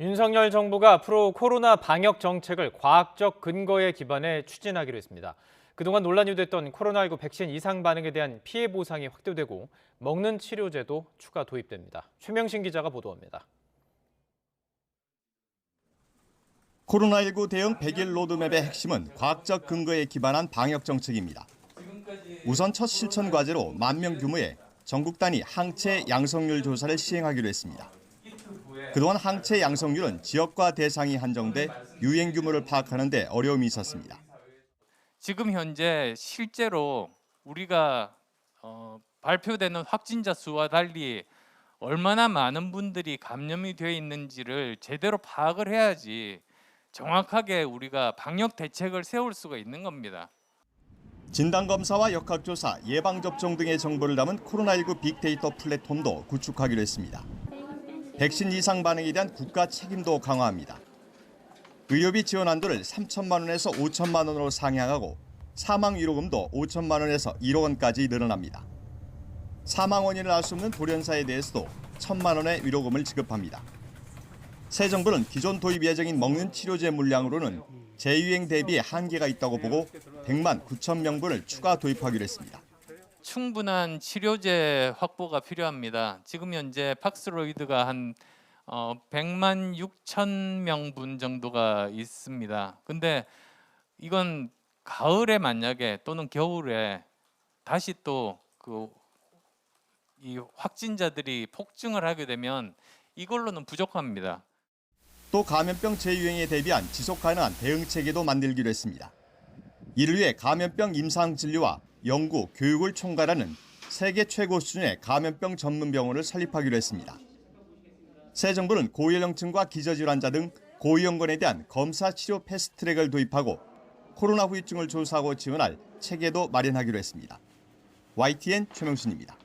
윤석열 정부가 앞으로 코로나 방역 정책을 과학적 근거에 기반해 추진하기로 했습니다. 그동안 논란이 됐던 코로나19 백신 이상 반응에 대한 피해 보상이 확대되고 먹는 치료제도 추가 도입됩니다. 최명신 기자가 보도합니다. 코로나19 대응 100일 로드맵의 핵심은 과학적 근거에 기반한 방역 정책입니다. 우선 첫 실천 과제로 10,000명 규모의 전국 단위 항체 양성률 조사를 시행하기로 했습니다. 그동안 항체 양성률은 지역과 대상이 한정돼 유행 규모를 파악하는 데 어려움이 있었습니다. 지금 현재 실제로 우리가 발표되는 확진자 수와 달리 얼마나 많은 분들이 감염이 되어 있는지를 제대로 파악을 해야지 정확하게 우리가 방역 대책을 세울 수가 있는 겁니다. 진단검사와 역학조사, 예방접종 등의 정보를 담은 코로나19 빅데이터 플랫폼도 구축하기로 했습니다. 백신 이상 반응에 대한 국가 책임도 강화합니다. 의료비 지원 한도를 3천만 원에서 5천만 원으로 상향하고 사망 위로금도 5천만 원에서 1억 원까지 늘어납니다. 사망 원인을 알 수 없는 돌연사에 대해서도 1천만 원의 위로금을 지급합니다. 새 정부는 기존 도입 예정인 먹는 치료제 물량으로는 재유행 대비 한계가 있다고 보고 100만 9천 명분을 추가 도입하기로 했습니다. 충분한 치료제 확보가 필요합니다. 지금 현재 팍스로이드가 한 100만 6천 명분 정도가 있습니다. 근데 이건 가을에 만약에 또는 겨울에 다시 또 이 확진자들이 폭증을 하게 되면 이걸로는 부족합니다. 또 감염병 재유행에 대비한 지속 가능한 대응 체계도 만들기로 했습니다. 이를 위해 감염병 임상 진료와 연구, 교육을 총괄하는 세계 최고 수준의 감염병 전문 병원을 설립하기로 했습니다. 새 정부는 고연령층과 기저질환자 등 고위험군에 대한 검사 치료 패스트트랙을 도입하고 코로나 후유증을 조사하고 지원할 체계도 마련하기로 했습니다. YTN 최명신입니다.